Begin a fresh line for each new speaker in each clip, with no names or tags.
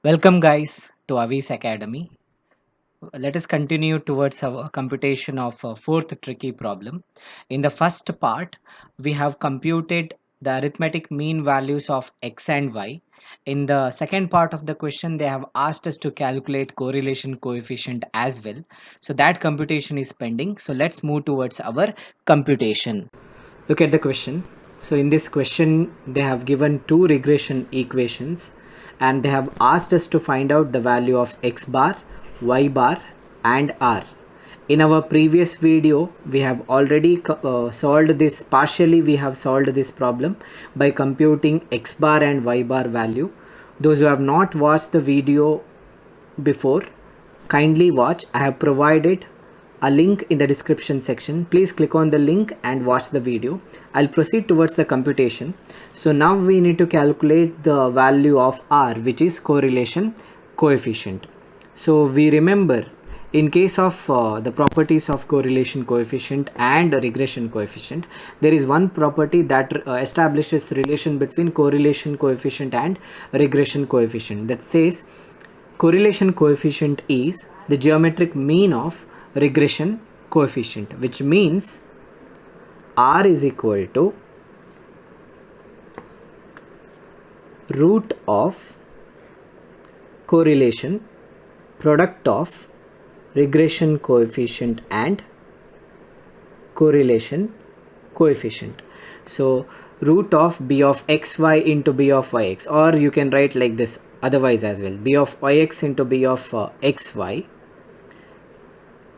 Welcome, guys, to Avi's Academy. Let us continue towards our computation of a fourth tricky problem. In the first part, we have computed the arithmetic mean values of x and y. In the second part of the question, they have asked us to calculate correlation coefficient as well. So that computation is pending. So let's move towards our computation. Look at the question. So in this question, they have given two regression equations and they have asked us to find out the value of x bar, y bar and r. In our previous video, we have already solved this, partially we have solved this problem by computing x bar and y bar value. Those who have not watched the video before, kindly watch. I have provided a link in the description section. Please click on the link and watch the video. I'll proceed towards the computation. So now we need to calculate the value of R, which is correlation coefficient. So we remember, in case of the properties of correlation coefficient and regression coefficient, there is one property that establishes relation between correlation coefficient and regression coefficient, that says correlation coefficient is the geometric mean of regression coefficient, which means R is equal to root of correlation product of regression coefficient and correlation coefficient. So root of b of xy into b of yx, or you can write like this otherwise as well, b of yx into b of xy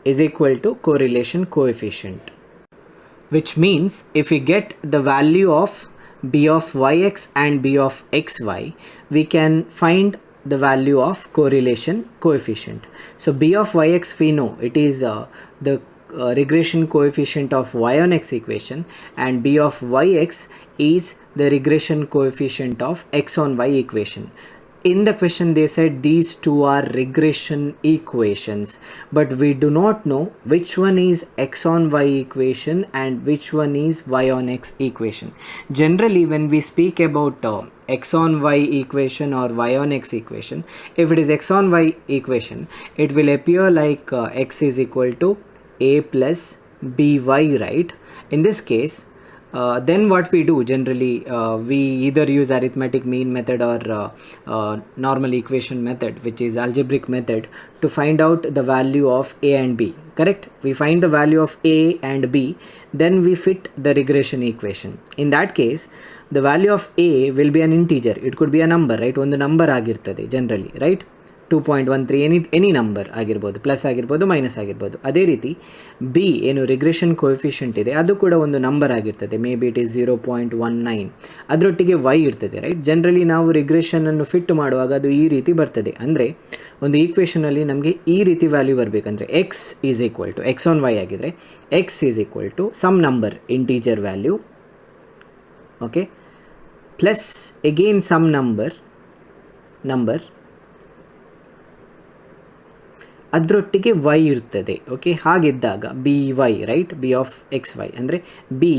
is equal to correlation coefficient, which means if we get the value of b of yx and b of xy, we can find the value of correlation coefficient. So b of yx, we know it is the regression coefficient of y on x equation, and b of yx is the regression coefficient of x on y equation. In the question they said these two are regression equations, but we do not know which one is x on y equation and which one is y on x equation. Generally, when we speak about x on y equation or y on x equation, if it is x on y equation, it will appear like x is equal to a plus by, right? In this case, then what we do generally, we either use arithmetic mean method or normal equation method, which is algebraic method, to find out the value of a and b. Correct? We find the value of a and b, then we fit the regression equation. In that case, the value of a will be an integer. It could be a number, right? One number agirtade generally, right? 2.13 any number ಆಗಿರ್ಬೋದು, plus ಆಗಿರ್ಬೋದು, minus ಆಗಿರ್ಬೋದು. ಅದೇ ರೀತಿ B ಏನು regression coefficient ಇದೆ ಅದು ಕೂಡ ಒಂದು ನಂಬರ್ ಆಗಿರ್ತದೆ. May be it is 0.19. ಅದರೊಟ್ಟಿಗೆ ವೈ ಇರ್ತದೆ, ರೈಟ್? ಜನರಲಿ ನಾವು ರಿಗ್ರೆಷನನ್ನು ಫಿಟ್ ಮಾಡುವಾಗ ಅದು ಈ ರೀತಿ ಬರ್ತದೆ. ಅಂದರೆ ಒಂದು ಈಕ್ವೇಷನಲ್ಲಿ ನಮಗೆ ಈ ರೀತಿ ವ್ಯಾಲ್ಯೂ ಬರಬೇಕಂದ್ರೆ x is equal to x on y ಆಗಿದ್ರೆ x is equal to some number, integer value, okay, plus again some number ಅದರೊಟ್ಟಿಗೆ ವೈ ಇರ್ತದೆ. ಓಕೆ, ಹಾಗಿದ್ದಾಗ b y, right? B of x y ಅಂದರೆ ಬಿ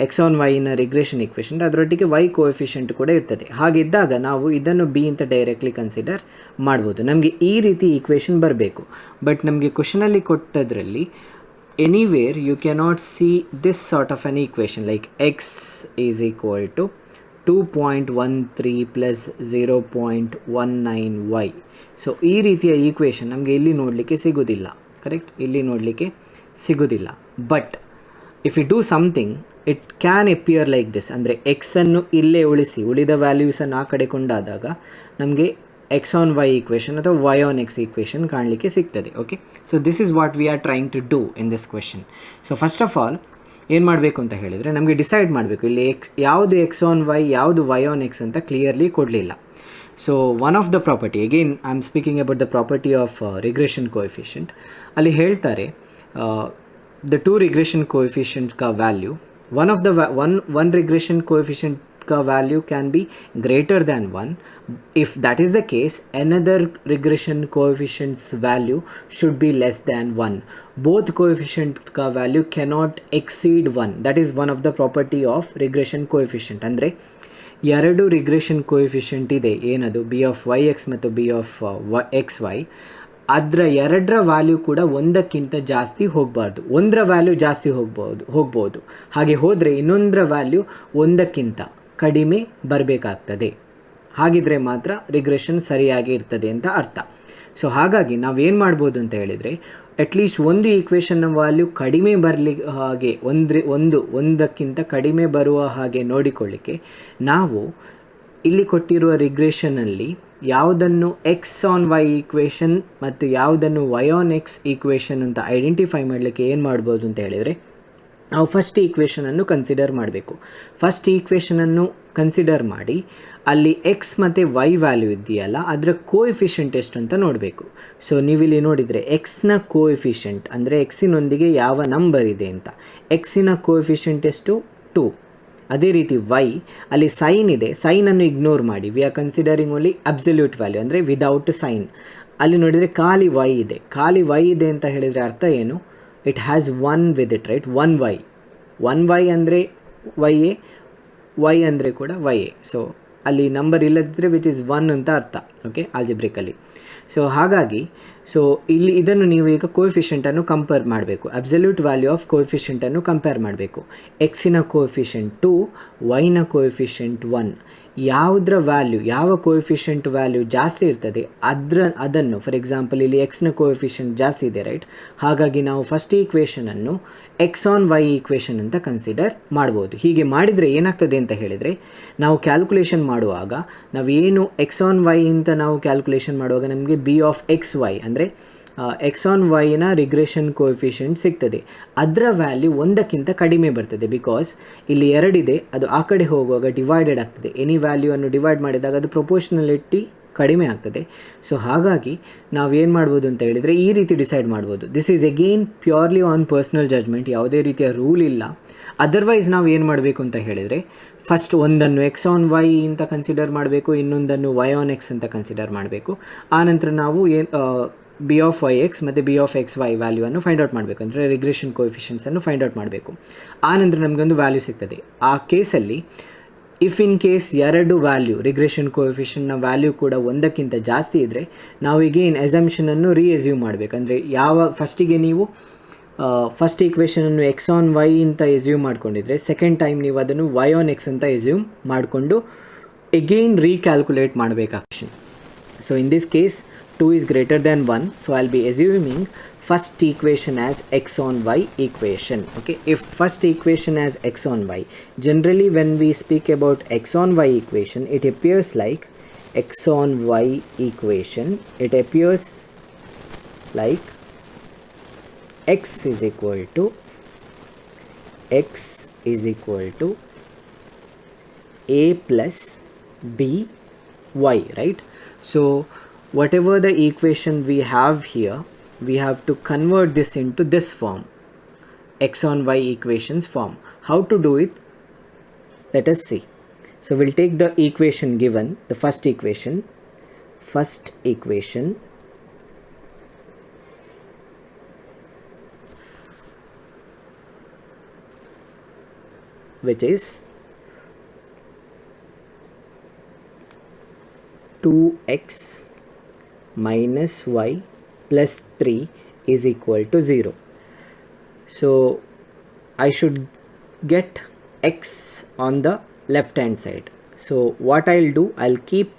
ಎಕ್ಸ್ ಆನ್ ವೈನ regression equation, ಅದರೊಟ್ಟಿಗೆ y coefficient ಕೂಡ ಇರ್ತದೆ. ಹಾಗಿದ್ದಾಗ ನಾವು ಇದನ್ನು ಬಿ ಅಂತ ಡೈರೆಕ್ಟ್ಲಿ ಕನ್ಸಿಡರ್ ಮಾಡ್ಬೋದು. ನಮಗೆ ಈ ರೀತಿ ಈಕ್ವೇಷನ್ ಬರಬೇಕು. ಬಟ್ ನಮಗೆ ಕ್ವಶನಲ್ಲಿ ಕೊಟ್ಟದ್ರಲ್ಲಿ anywhere you cannot see this sort of an equation like x is equal to 2.13 plus 0.19 y. So ಈ ರೀತಿಯ ಈಕ್ವೇಷನ್ ನಮಗೆ ಇಲ್ಲಿ ನೋಡಲಿಕ್ಕೆ ಸಿಗೋದಿಲ್ಲ, ಕರೆಕ್ಟ್? ಇಲ್ಲಿ ನೋಡಲಿಕ್ಕೆ ಸಿಗೋದಿಲ್ಲ. But if you do something it can appear like this. ಅಂದರೆ ಎಕ್ಸನ್ನು ಇಲ್ಲೇ ಉಳಿಸಿ ಉಳಿದ ವ್ಯಾಲ್ಯೂಸನ್ನು ಆ ಕಡೆ ಕೊಂಡಾದಾಗ ನಮಗೆ ಎಕ್ಸ್ ಆನ್ ವೈ ಈಕ್ವೇಷನ್ ಅಥವಾ ವೈ ಆನ್ ಎಕ್ಸ್ ಈಕ್ವೇಷನ್ ಕಾಣಲಿಕ್ಕೆ ಸಿಗ್ತದೆ. Okay, so this is what we are trying to do in this question. So first of all ಏನು ಮಾಡಬೇಕು ಅಂತ ಹೇಳಿದರೆ, ನಮಗೆ ಡಿಸೈಡ್ ಮಾಡಬೇಕು ಇಲ್ಲಿ ಯಾವುದು ಎಕ್ಸ್ ಆನ್ ವೈ, ಯಾವುದು ವೈ ಆನ್ ಎಕ್ಸ್ ಅಂತ ಕ್ಲಿಯರ್ಲಿ ಕೊಡಲಿಲ್ಲ. So one of the property, again I am speaking about the property of regression coefficient. ಅಲ್ಲಿ ಹೇಳ್ತಾರೆ ದ ಟೂ ರಿಗ್ರೆಷನ್ ಕೋಎಫಿಷಿಯಂಟ್ ಕಾ value, one regression coefficient ka value can be greater than 1. If that is the case, another regression coefficient's value should be less than 1. Both coefficient ka value cannot exceed 1. That is one of the property of regression coefficient. Andre ಎರಡು regression coefficient ಇದೆ, ಏನದು B of Y X ಮತ್ತು B of x Y. ಅದರ ಎರಡರ value ಕೂಡ ಒಂದಕ್ಕಿಂತ ಜಾಸ್ತಿ ಹೋಗಬಾರ್ದು. ಒಂದರ ವ್ಯಾಲ್ಯೂ ಜಾಸ್ತಿ ಹೋಗ್ಬೋದು. ಹಾಗೆ ಹೋದರೆ ಇನ್ನೊಂದರ ವ್ಯಾಲ್ಯೂ ಒಂದಕ್ಕಿಂತ ಕಡಿಮೆ ಬರಬೇಕಾಗ್ತದೆ. ಹಾಗಿದ್ರೆ ಮಾತ್ರ ರಿಗ್ರೆಷನ್ ಸರಿಯಾಗಿ ಇರ್ತದೆ ಅಂತ ಅರ್ಥ. ಸೊ ಹಾಗಾಗಿ ನಾವೇನು ಮಾಡ್ಬೋದು ಅಂತ ಹೇಳಿದರೆ, ಅಟ್ಲೀಸ್ಟ್ ಒಂದು ಈಕ್ವೇಷನ್ನ ವ್ಯಾಲ್ಯೂ ಕಡಿಮೆ ಬರಲಿ ಹಾಗೆ ಒಂದಕ್ಕಿಂತ ಕಡಿಮೆ ಬರುವ ಹಾಗೆ ನೋಡಿಕೊಳ್ಳಿಕ್ಕೆ ನಾವು ಇಲ್ಲಿ ಕೊಟ್ಟಿರುವ ರಿಗ್ರೆಷನಲ್ಲಿ ಯಾವುದನ್ನು ಎಕ್ಸ್ ಆನ್ ವೈ ಈಕ್ವೇಷನ್ ಮತ್ತು ಯಾವುದನ್ನು ವೈ ಆನ್ ಎಕ್ಸ್ ಈಕ್ವೇಷನ್ ಅಂತ ಐಡೆಂಟಿಫೈ ಮಾಡಲಿಕ್ಕೆ ಏನು ಮಾಡ್ಬೋದು ಅಂತ ಹೇಳಿದರೆ, ನಾವು ಫಸ್ಟ್ ಈಕ್ವೇಷನನ್ನು ಕನ್ಸಿಡರ್ ಮಾಡಬೇಕು. ಫಸ್ಟ್ ಈಕ್ವೇಷನನ್ನು ಕನ್ಸಿಡರ್ ಮಾಡಿ ಅಲ್ಲಿ ಎಕ್ಸ್ ಮತ್ತು ವೈ ವ್ಯಾಲ್ಯೂ ಇದೆಯಲ್ಲ ಅದರ ಕೋಎಫಿಷಿಯಂಟ್ ಎಷ್ಟು ಅಂತ ನೋಡಬೇಕು. ಸೊ ನೀವಿಲ್ಲಿ ನೋಡಿದರೆ ಎಕ್ಸ್ನ ಕೋಎಫಿಷಿಯಂಟ್ ಅಂದರೆ ಎಕ್ಸಿನೊಂದಿಗೆ ಯಾವ ನಂಬರ್ ಇದೆ ಅಂತ, ಎಕ್ಸಿನ ಕೋಎಫಿಷಿಯಂಟ್ ಎಷ್ಟು 2. ಅದೇ ರೀತಿ ವೈ ಅಲ್ಲಿ ಸೈನ್ ಇದೆ, ಸೈನನ್ನು ಇಗ್ನೋರ್ ಮಾಡಿ, we are considering only absolute value ಅಂದರೆ ವಿದೌಟ್ ಸೈನ್. ಅಲ್ಲಿ ನೋಡಿದರೆ ಖಾಲಿ ವೈ ಇದೆ. ಖಾಲಿ ವೈ ಇದೆ ಅಂತ ಹೇಳಿದರೆ ಅರ್ಥ ಏನು, it has one with it, right? One y ಅಂದರೆ ವೈ ಎ, ವೈ ಅಂದರೆ ಕೂಡ ವೈ ಎ. ಸೊ ಅಲ್ಲಿ ನಂಬರ್ ಇಲ್ಲದಿದ್ದರೆ ವಿಚ್ ಇಸ್ 1 ಅಂತ ಅರ್ಥ, ಓಕೆ, ಆಲ್ಜಿಬ್ರಿಕಲಿ. ಸೊ ಹಾಗಾಗಿ ಇಲ್ಲಿ ಇದನ್ನು ನೀವು ಈಗ ಕೋಎಫಿಷಿಯಂಟನ್ನು ಕಂಪೇರ್ ಮಾಡಬೇಕು. ಅಬ್ಸಲ್ಯೂಟ್ ವ್ಯಾಲ್ಯೂ ಆಫ್ ಕೋಎಫಿಷಿಯಂಟನ್ನು ಕಂಪೇರ್ ಮಾಡಬೇಕು. ಎಕ್ಸಿನ ಕೋಎಫಿಷಿಯಂಟ್ 2, ವೈನ ಕೋಎಫಿಷಿಯಂಟ್ 1. ಯಾವುದರ ವ್ಯಾಲ್ಯೂ, ಯಾವ ಕೋಎಫಿಷಿಯಂಟ್ ವ್ಯಾಲ್ಯೂ ಜಾಸ್ತಿ ಇರ್ತದೆ ಅದನ್ನು, ಫಾರ್ ಎಕ್ಸಾಂಪಲ್ ಇಲ್ಲಿ ಎಕ್ಸ್ನ ಕೋಎಫಿಷಿಯಂಟ್ ಜಾಸ್ತಿ ಇದೆ, ರೈಟ್? ಹಾಗಾಗಿ ನಾವು ಫಸ್ಟ್ ಈಕ್ವೇಷನನ್ನು ಎಕ್ಸ್ ಆನ್ ವೈ ಈಕ್ವೇಷನ್ ಅಂತ ಕನ್ಸಿಡರ್ ಮಾಡ್ಬೋದು. ಹೀಗೆ ಮಾಡಿದರೆ ಏನಾಗ್ತದೆ ಅಂತ ಹೇಳಿದರೆ, ನಾವು ಕ್ಯಾಲ್ಕುಲೇಷನ್ ಮಾಡುವಾಗ ನಾವೇನು ಎಕ್ಸ್ ಆನ್ ವೈ ಅಂತ ನಾವು ಕ್ಯಾಲ್ಕುಲೇಷನ್ ಮಾಡುವಾಗ ನಮಗೆ ಬಿ ಆಫ್ ಎಕ್ಸ್ ವೈ ಅಂದರೆ ಎಕ್ಸ್ ಆನ್ ವೈನ ರಿಗ್ರೆಷನ್ ಕೋಎಫಿಷಿಯಂಟ್ ಸಿಗ್ತದೆ. ಅದರ ವ್ಯಾಲ್ಯೂ ಒಂದಕ್ಕಿಂತ ಕಡಿಮೆ ಬರ್ತದೆ. ಬಿಕಾಸ್ ಇಲ್ಲಿ ಎರಡಿದೆ, ಅದು ಆ ಕಡೆ ಹೋಗುವಾಗ ಡಿವೈಡೆಡ್ ಆಗ್ತದೆ. ಎನಿ ವ್ಯಾಲ್ಯೂವನ್ನು ಡಿವೈಡ್ ಮಾಡಿದಾಗ ಅದು ಪ್ರೊಪೋರ್ಷನಲಿಟಿ ಕಡಿಮೆ ಆಗ್ತದೆ. ಸೊ ಹಾಗಾಗಿ ನಾವೇನು ಮಾಡ್ಬೋದು ಅಂತ ಹೇಳಿದರೆ ಈ ರೀತಿ ಡಿಸೈಡ್ ಮಾಡ್ಬೋದು. This is again purely on personal judgement, ಯಾವುದೇ ರೀತಿಯ ರೂಲ್ ಇಲ್ಲ. ಅದರ್ವೈಸ್ ನಾವು ಏನು ಮಾಡಬೇಕು ಅಂತ ಹೇಳಿದರೆ, ಫಸ್ಟ್ ಒಂದನ್ನು ಎಕ್ಸ್ ಆನ್ ವೈ ಅಂತ ಕನ್ಸಿಡರ್ ಮಾಡಬೇಕು, ಇನ್ನೊಂದನ್ನು ವೈ ಆನ್ ಎಕ್ಸ್ ಅಂತ ಕನ್ಸಿಡರ್ ಮಾಡಬೇಕು. ಆನಂತರ ನಾವು ಬಿ ಆಫ್ ವೈ ಎಕ್ಸ್ ಮತ್ತು ಬಿ ಆಫ್ ಎಕ್ಸ್ ವೈ ವ್ಯಾಲ್ಯೂವನ್ನು ಫೈಂಡ್ ಔಟ್ ಮಾಡಬೇಕು, ಅಂದರೆ ರಿಗ್ರೆಷನ್ ಕೋಎಫಿಷಿಯಂಟ್ಸನ್ನು ಫೈಂಡ್ ಔಟ್ ಮಾಡಬೇಕು. ಆನಂತರ ನಮಗೊಂದು ವ್ಯಾಲ್ಯೂ ಸಿಗ್ತದೆ. ಆ ಕೇಸಲ್ಲಿ ಇಫ್ ಇನ್ ಕೇಸ್ ಎರಡು ವ್ಯಾಲ್ಯೂ, ರಿಗ್ರೆಷನ್ ಕೋಎಫಿಷಿಯಂಟ್ನ ವ್ಯಾಲ್ಯೂ ಕೂಡ ಒಂದಕ್ಕಿಂತ ಜಾಸ್ತಿ ಇದ್ದರೆ ನಾವು ಈಗೇನು ಎಸಂಪ್ಷನನ್ನು ರೀಎಸ್ಯೂಮ್ ಮಾಡಬೇಕು. ಅಂದರೆ ಫಸ್ಟಿಗೆ ನೀವು ಫಸ್ಟ್ ಈಕ್ವೇಷನನ್ನು ಎಕ್ಸ್ ಆನ್ ವೈ ಅಂತ ಎಸ್ಯೂಮ್ ಮಾಡ್ಕೊಂಡಿದ್ರೆ, ಸೆಕೆಂಡ್ ಟೈಮ್ ನೀವು ಅದನ್ನು ವೈ ಆನ್ ಎಕ್ಸ್ ಅಂತ ಎಸ್ಯೂಮ್ ಮಾಡಿಕೊಂಡು ಎಗೇನ್ ರೀಕ್ಯಾಲ್ಕುಲೇಟ್ ಮಾಡಬೇಕಾಗ್ತದೆ. So in this case 2 is greater than 1, so I'll be assuming first equation as x on y equation. Okay, if first equation as x on y, generally when we speak about x on y equation, it appears like x on y equation, it appears like x is equal to a plus b y, right? So whatever the equation we have here, we have to convert this into this form, x on y equations form. How to do it? Let us see. So we'll take the equation given, the first equation, which is 2x minus y plus 3 is equal to 0. So I should get x on the left hand side. So what I'll do, I'll keep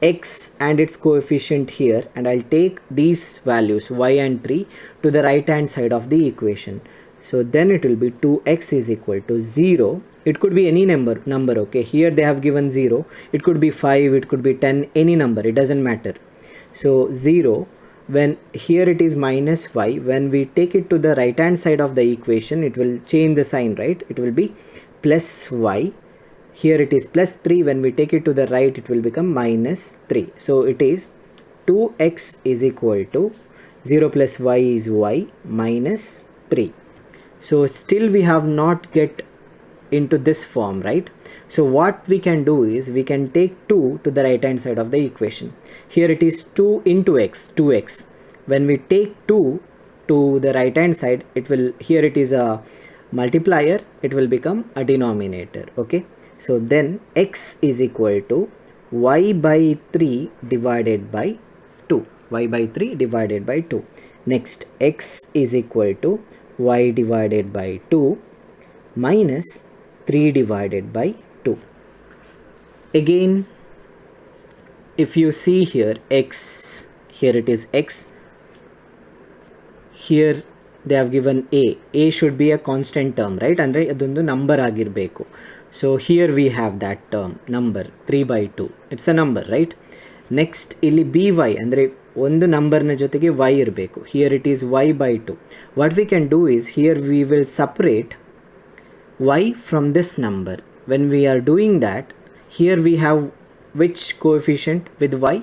x and its coefficient here, and I'll take these values y and 3 to the right hand side of the equation. So then it will be 2x is equal to 0. It could be any number, okay? Here they have given 0. It could be 5, it could be 10, any number, it doesn't matter. So 0, when here it is minus y, when we take it to the right hand side of the equation, it will change the sign, right? It will be plus y. Here it is plus 3, when we take it to the right, it will become minus 3. So it is 2x is equal to 0 plus y is y minus 3. So still we have not get into this form, right? So what we can do is we can take 2 to the right hand side of the equation. Here it is 2 into x, 2x. When we take 2 to the right hand side, it will, here it is a multiplier, it will become a denominator, okay? So then x is equal to y by 3 divided by 2. Y by 3 divided by 2. Next, x is equal to y divided by 2 minus 3 divided by 2. Again, if you see here x, here it is x, here they have given a should be a constant term, right? Andre adondu number agirbeku. So here we have that term number 3 by 2, it's a number, right? Next illi by andre ಒಂದು ನಂಬರ್ನ ಜೊತೆಗೆ y ಇರಬೇಕು. Here it is y by 2. What we can do is, here we will separate y from this number. When we are doing that, here we have which coefficient with y?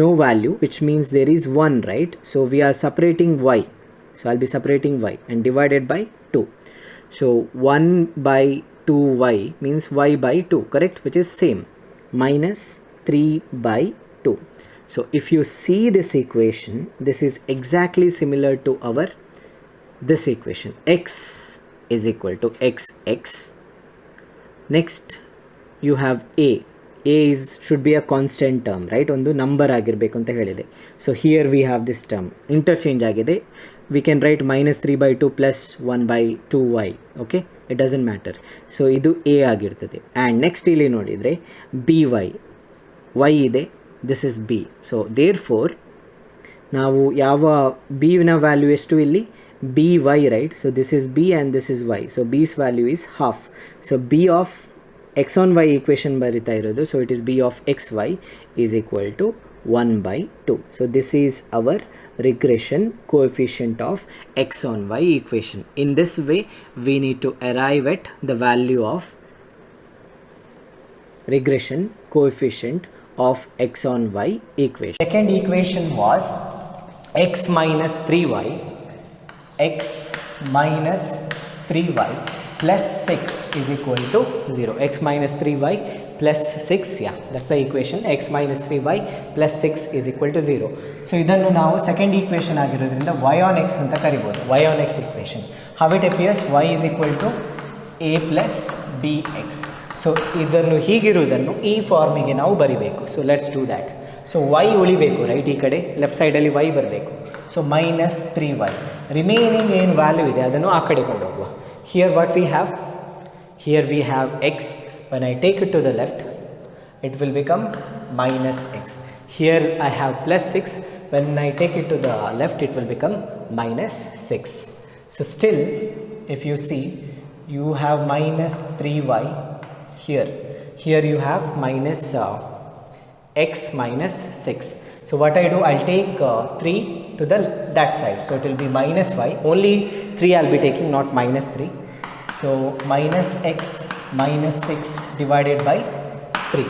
No value, which means there is 1, right? So we are separating y. So I'll be separating y and divided by 2. So 1 by 2y means y by 2, correct? Which is same, minus 3 by 2. So if you see this equation, this is exactly similar to our this equation. X is equal to xx. Next you have a is should be a constant term, right? ಒಂದು number ಆಗಿರಬೇಕು ಅಂತ ಹೇಳಿದೆ. So here we have this term interchange ಆಗಿದೆ. We can write minus 3 by 2 plus 1 by 2y. okay, it doesn't matter. So ಇದು a ಆಗಿರ್ತದೆ. And next ಇಲ್ಲಿ ನೋಡಿದರೆ by y ಇದೆ, this is b. So therefore ನಾವು ಯಾವ b ನ value ಎಷ್ಟು ಇಲ್ಲಿ by, right? So this is b and this is y. So b's value is half. So b of x on y equation ಬರಿತಾ ಇರೋದು. So it is b of xy is equal to 1 by 2. So this is our regression coefficient of x on y equation. In this way we need to arrive at the value of regression coefficient of x on y equation. Second equation was x minus 3y plus 6 is equal to 0. X minus 3y plus 6, yeah, that's the equation. X minus 3y plus 6 is equal to 0. So idannu ನಾವು second equation ಆಗಿರೋದ್ರಿಂದ y on x ಅಂತ ಕರಿಬಹುದು. Y on x equation. How it appears? Y is equal to a plus bx. So ಇದನ್ನು ಹೀಗಿರುವುದನ್ನು ಈ ಫಾರ್ಮಿಗೆ ನಾವು ಬರಿಬೇಕು. So let's do that. So y ಉಳಿಬೇಕು, right? ಈ ಕಡೆ ಲೆಫ್ಟ್ ಸೈಡಲ್ಲಿ y ಬರಬೇಕು. ಸೊ ಮೈನಸ್ 3y, ರಿಮೈನಿಂಗ್ ಏನು ವ್ಯಾಲ್ಯೂ ಇದೆ ಅದನ್ನು ಆ ಕಡೆ ಕೊಂಡು ಹೋಗುವ. Here what we have? Here we have x. When I take it to the left, it will become minus x. Here I have plus 6. When I take it to the left, it will become minus 6. So still, if you see, you have minus 3y here. Here you have minus x minus 6. So what I do, I'll take 3 to that side. So it will be minus y. Only 3 I'll be taking, not minus 3. So minus x minus 6 divided by 3.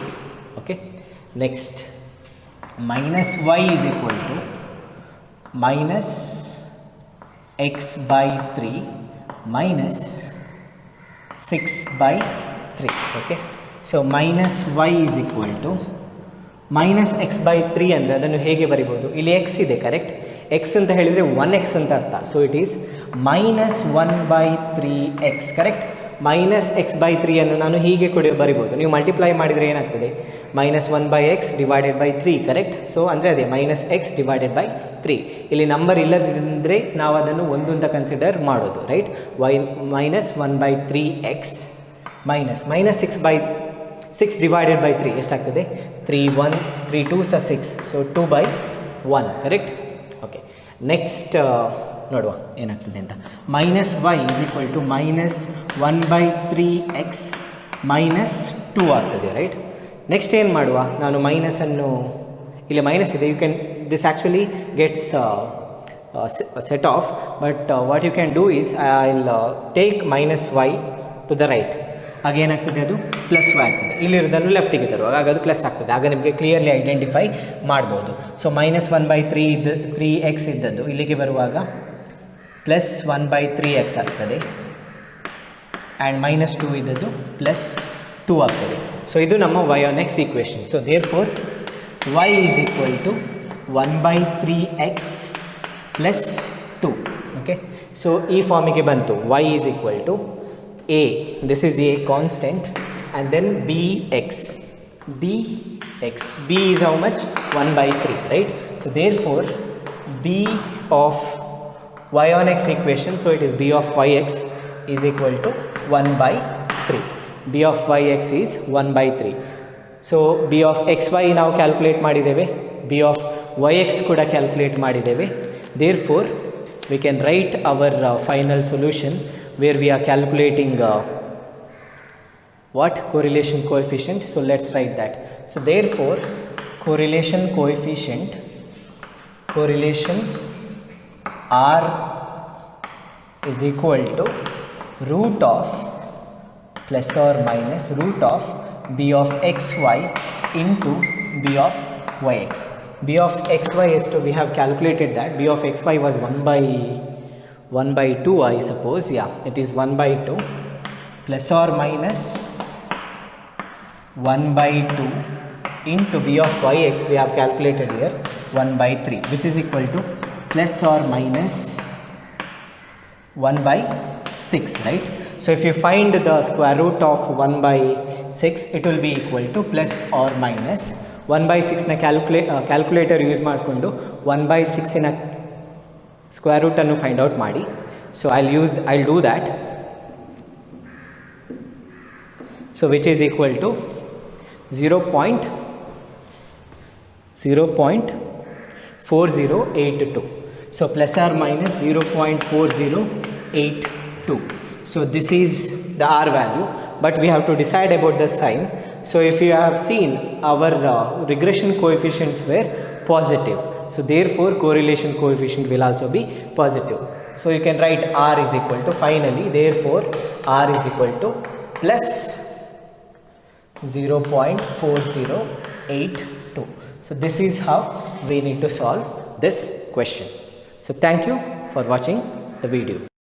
Okay. Next, minus y is equal to minus x by 3 minus 6 by 3. Okay. So minus y is equal to minus x by 3 ಅಂದರೆ ಅದನ್ನು ಹೇಗೆ ಬರಿಬೋದು? ಇಲ್ಲಿ x ಇದೆ, correct? x ಅಂತ ಹೇಳಿದರೆ 1x ಅಂತ ಅರ್ಥ. So it is minus 1 by 3x, correct? Minus X by 3 ಅನ್ನು ನಾನು ಹೀಗೆ ಕೂಡ ಬರಿಬೋದು. ನೀವು ಮಲ್ಟಿಪ್ಲೈ ಮಾಡಿದರೆ ಏನಾಗ್ತದೆ? Minus 1 by x divided by 3, correct? So ಅಂದರೆ ಅದೇ ಮೈನಸ್ ಎಕ್ಸ್ ಡಿವೈಡೆಡ್ ಬೈ 3. ಇಲ್ಲಿ ನಂಬರ್ ಇಲ್ಲದಿದ್ದರೆ ನಾವು ಅದನ್ನು ಒಂದು ಅಂತ ಕನ್ಸಿಡರ್ ಮಾಡೋದು, right? Minus 1 by 3x minus 6 divided by 3 ಎಷ್ಟಾಗ್ತದೆ? 3 1 3 2 6. So 2 by 1, correct? Okay. Next ನೋಡುವ ಏನಾಗ್ತದೆ ಅಂತ. Minus y is equal to minus 1 by 3x minus 2 ಆಗ್ತದೆ, ರೈಟ್? ನೆಕ್ಸ್ಟ್ ಏನು ಮಾಡುವ? ನಾನು ಮೈನಸನ್ನು ಇಲ್ಲಿ ಮೈನಸ್ ಇದೆ, you can this actually gets set off, but what you can do is I will take minus y to the right. ಆಗ ಏನಾಗ್ತದೆ? ಅದು plus y ಆಗ್ತದೆ. ಇಲ್ಲಿರೋದನ್ನು ಲೆಫ್ಟಿಗೆ ತರುವಾಗ ಆಗ ಅದು ಪ್ಲಸ್ ಆಗ್ತದೆ. ಆಗ ನಿಮಗೆ ಕ್ಲಿಯರ್ಲಿ ಐಡೆಂಟಿಫೈ ಮಾಡ್ಬೋದು. ಸೊ ಮೈನಸ್ 1 by 3x ಇದ್ದದ್ದು ಇಲ್ಲಿಗೆ ಬರುವಾಗ ಪ್ಲಸ್ 1 by 3x ಆಗ್ತದೆ, ಆ್ಯಂಡ್ ಮೈನಸ್ 2 ಇದ್ದದ್ದು ಪ್ಲಸ್ 2 ಆಗ್ತದೆ. ಸೊ ಇದು ನಮ್ಮ y on x ಈಕ್ವೇಷನ್. So therefore y is equal to 1 by 3x plus 2. Okay. So ಈ ಫಾರ್ಮಿಗೆ ಬಂತು. y is equal to a, this is a constant, and then bx. bx. B is how much? 1 by 3, right? So therefore b of y on x equation, so it is b of yx is equal to 1 by 3. b of yx is 1 by 3. So b of xy ನಾವು calculate ಮಾಡಿದ್ದೇವೆ, b of yx ಕೂಡ calculate ಮಾಡಿದ್ದೇವೆ. Therefore we can write our final solution where we are calculating what? Correlation coefficient. So let's write that. So therefore correlation coefficient, correlation R is equal to root of plus or minus root of b of xy into b of yx. b of xy is to, we have calculated that b of xy was 1 by 2 I suppose. Yeah, it is 1 by 2 plus or minus 1 by 2 into b of yx we have calculated here 1 by 3, which is equal to plus or minus 1 by 6, right? So if you find the square root of 1 by 6, it will be equal to plus or minus 1 by 6 na calculator use ಮಾಡಿಕೊಂಡು 1 by 6 in a square root ಅನ್ನು find out ಮಾಡಿ. So I'll do that. So which is equal to 0.4082. So plus or minus 0.4082. So this is the R value, but we have to decide about the sign. So if you have seen, our regression coefficients were positive. So therefore correlation coefficient will also be positive. So you can write R is equal to, finally, therefore R is equal to plus 0.4082. So this is how we need to solve this question. So thank you for watching the video.